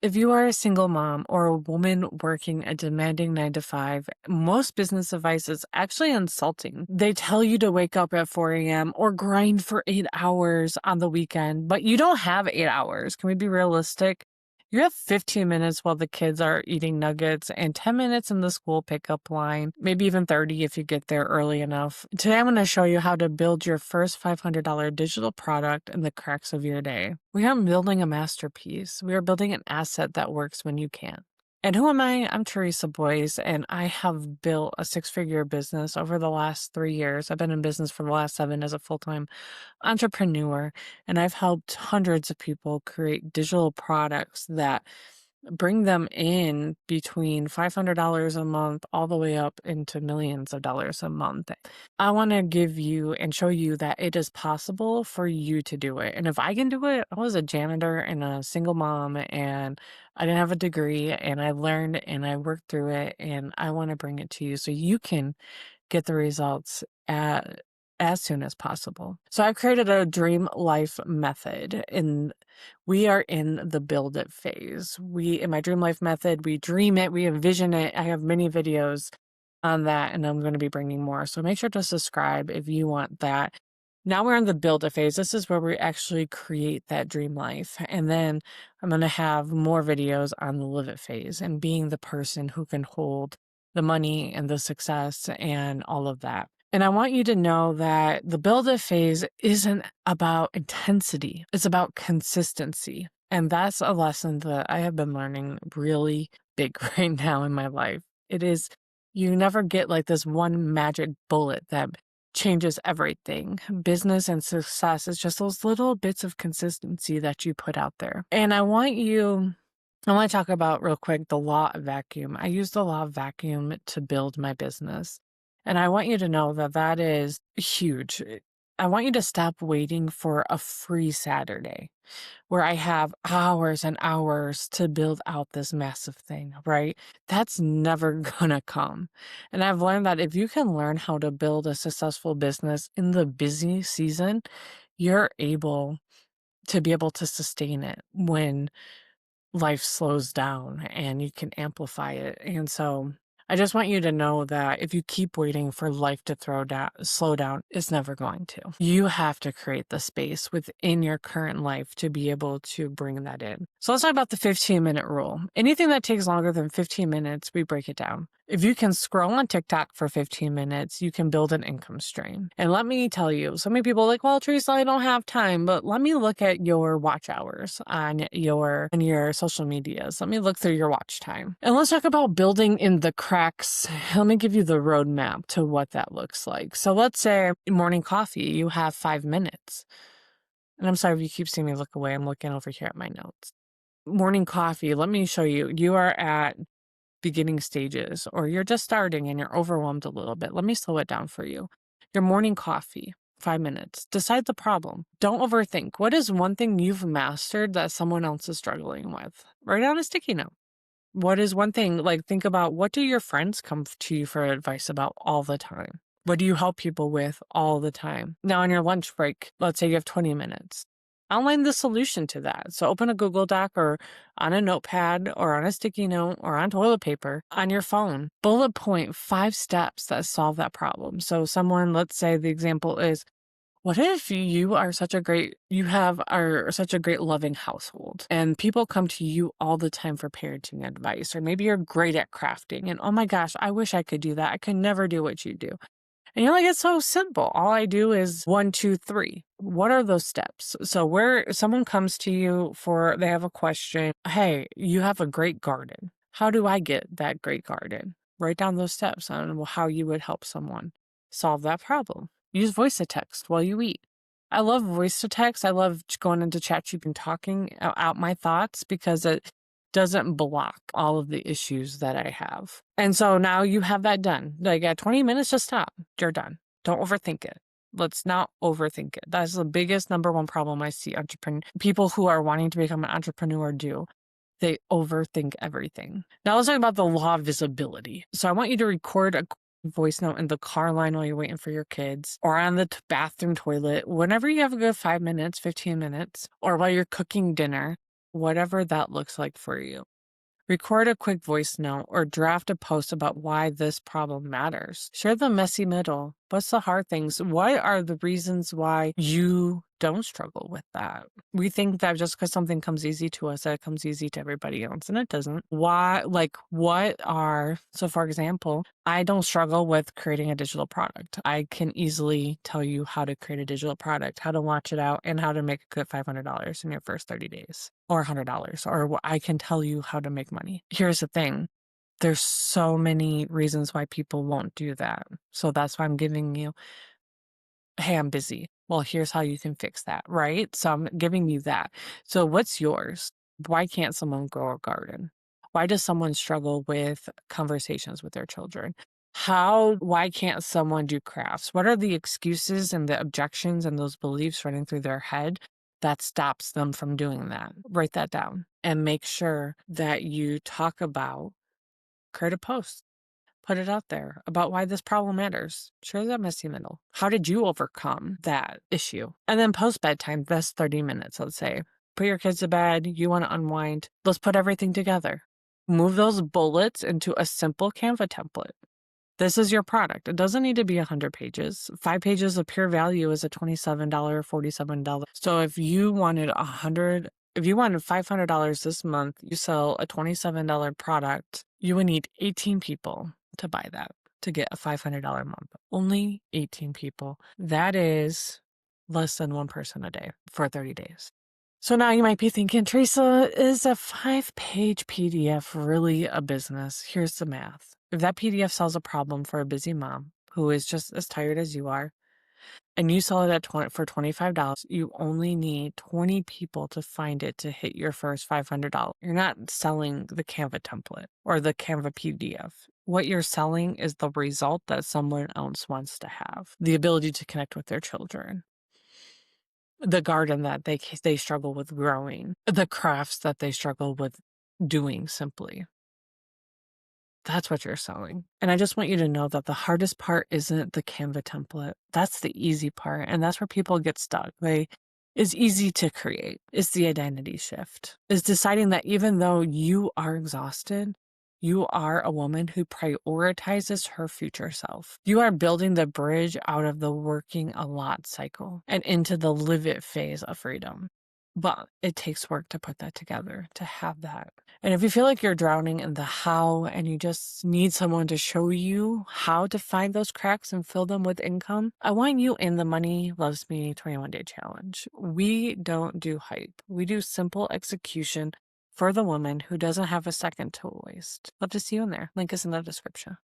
If you are a single mom or a woman working a demanding 9 to 5, most business advice is actually insulting. They tell you to wake up at 4 a.m. or grind for 8 hours on the weekend, but you don't have 8 hours. Can we be realistic? You have 15 minutes while the kids are eating nuggets and 10 minutes in the school pickup line, maybe even 30 if you get there early enough. Today, I'm going to show you how to build your first $500 digital product in the cracks of your day. We aren't building a masterpiece. We are building an asset that works when you can't. And who am I? I'm Teresa Boyce, and I have built a six-figure business over the last 3 years. I've been in business for the last 7 as a full-time entrepreneur, and I've helped hundreds of people create digital products that bring them in between $500 a month all the way up into millions of dollars a month. I want to give you and show you that it is possible for you to do it. And if I can do it, I was a janitor and a single mom, and I didn't have a degree, and I learned and I worked through it, and I want to bring it to you so you can get the results as soon as possible. So I've created a dream life method, and we are in the build it phase. In my dream life method, we dream it, we envision it. I have many videos on that, and I'm going to be bringing more. So make sure to subscribe if you want that. Now we're in the build it phase. This is where we actually create that dream life. And then I'm going to have more videos on the live it phase and being the person who can hold the money and the success and all of that. And I want you to know that the build it phase isn't about intensity. It's about consistency. And that's a lesson that I have been learning really big right now in my life. It is, you never get like this one magic bullet that changes everything. Business and success is just those little bits of consistency that you put out there. And I want to talk about real quick the law of vacuum. I use the law of vacuum to build my business. And I want you to know that that is huge. I want you to stop waiting for a free Saturday where I have hours and hours to build out this massive thing, right? That's never gonna come. And I've learned that if you can learn how to build a successful business in the busy season, you're able to be able to sustain it when life slows down, and you can amplify it. And so I just want you to know that if you keep waiting for life to slow down, it's never going to. You have to create the space within your current life to be able to bring that in. So let's talk about the 15-minute rule. Anything that takes longer than 15 minutes, we break it down. If you can scroll on TikTok for 15 minutes, you can build an income stream. And let me tell you, so many people are like, well, Teresa, I don't have time, but let me look at your watch hours on your social medias. Let me look through your watch time. And let's talk about building in the cracks. Let me give you the roadmap to what that looks like. So let's say morning coffee, you have 5 minutes. And I'm sorry if you keep seeing me look away. I'm looking over here at my notes. Morning coffee, let me show you. You are at beginning stages, or you're just starting and you're overwhelmed a little bit. Let me slow it down for you. Your morning coffee, 5 minutes. Decide the problem. Don't overthink. What is one thing you've mastered that someone else is struggling with? Write down a sticky note. What is one thing? Like, think about, what do your friends come to you for advice about all the time? What do you help people with all the time? Now, on your lunch break, let's say you have 20 minutes. Outline the solution to that. So open a Google Doc or on a notepad or on a sticky note or on toilet paper on your phone. Bullet point 5 steps that solve that problem. So someone, let's say the example is, what if you are such a great loving household, and people come to you all the time for parenting advice, or maybe you're great at crafting and, oh my gosh, I wish I could do that. I could never do what you do. And you're like, it's so simple. All I do is 1, 2, 3. What are those steps? So where someone comes to you they have a question. Hey, you have a great garden. How do I get that great garden? Write down those steps on how you would help someone solve that problem. Use voice to text while you eat. I love voice to text. I love going into ChatGPT and talking out my thoughts because it doesn't block all of the issues that I have. And so now you have that done. Like at 20 minutes, just stop. You're done. Don't overthink it. Let's not overthink it. That's the biggest number one problem I see people who are wanting to become an entrepreneur do. They overthink everything. Now let's talk about the law of visibility. So I want you to record a voice note in the car line while you're waiting for your kids, or on the bathroom toilet, whenever you have a good 5 minutes, 15 minutes, or while you're cooking dinner. whatever that looks like for you. Record a quick voice note or draft a post about why this problem matters. Share the messy middle. What's the hard things? What are the reasons why you don't struggle with that? We think that just because something comes easy to us, that it comes easy to everybody else, and it doesn't. Why, so for example, I don't struggle with creating a digital product. I can easily tell you how to create a digital product, how to launch it out, and how to make a good $500 in your first 30 days or $100, or I can tell you how to make money. Here's the thing. There's so many reasons why people won't do that. So that's why I'm giving you, hey, I'm busy. Well, here's how you can fix that, right? So I'm giving you that. So what's yours? Why can't someone grow a garden? Why does someone struggle with conversations with their children? Why can't someone do crafts? What are the excuses and the objections and those beliefs running through their head that stops them from doing that? Write that down and make sure that you talk about, create a post. Put it out there about why this problem matters. Share that messy middle. How did you overcome that issue? And then post bedtime, best 30 minutes, let's say. Put your kids to bed, you want to unwind. Let's put everything together. Move those bullets into a simple Canva template. This is your product. It doesn't need to be 100 pages. 5 pages of pure value is a $27, $47. So if you wanted $500 this month, you sell a $27 product, you would need 18 people to buy that to get a $500 month. Only 18 people. That is less than one person a day for 30 days. So now you might be thinking, Teresa, is a 5-page PDF really a business? Here's the math. If that PDF solves a problem for a busy mom who is just as tired as you are, and you sell it for $25, you only need 20 people to find it to hit your first $500. You're not selling the Canva template or the Canva PDF. What you're selling is the result that someone else wants to have, the ability to connect with their children, the garden that they struggle with growing, the crafts that they struggle with doing simply. That's what you're selling. And I just want you to know that the hardest part isn't the Canva template. That's the easy part. And that's where people get stuck. It's easy to create. It's the identity shift. It's deciding that even though you are exhausted, you are a woman who prioritizes her future self. You are building the bridge out of the working a lot cycle and into the live it phase of freedom. But it takes work to put that together, to have that. And if you feel like you're drowning in the how and you just need someone to show you how to find those cracks and fill them with income, I want you in the Money Loves Me 21-day challenge. We don't do hype. We do simple execution for the woman who doesn't have a second to waste. Love to see you in there. Link is in the description.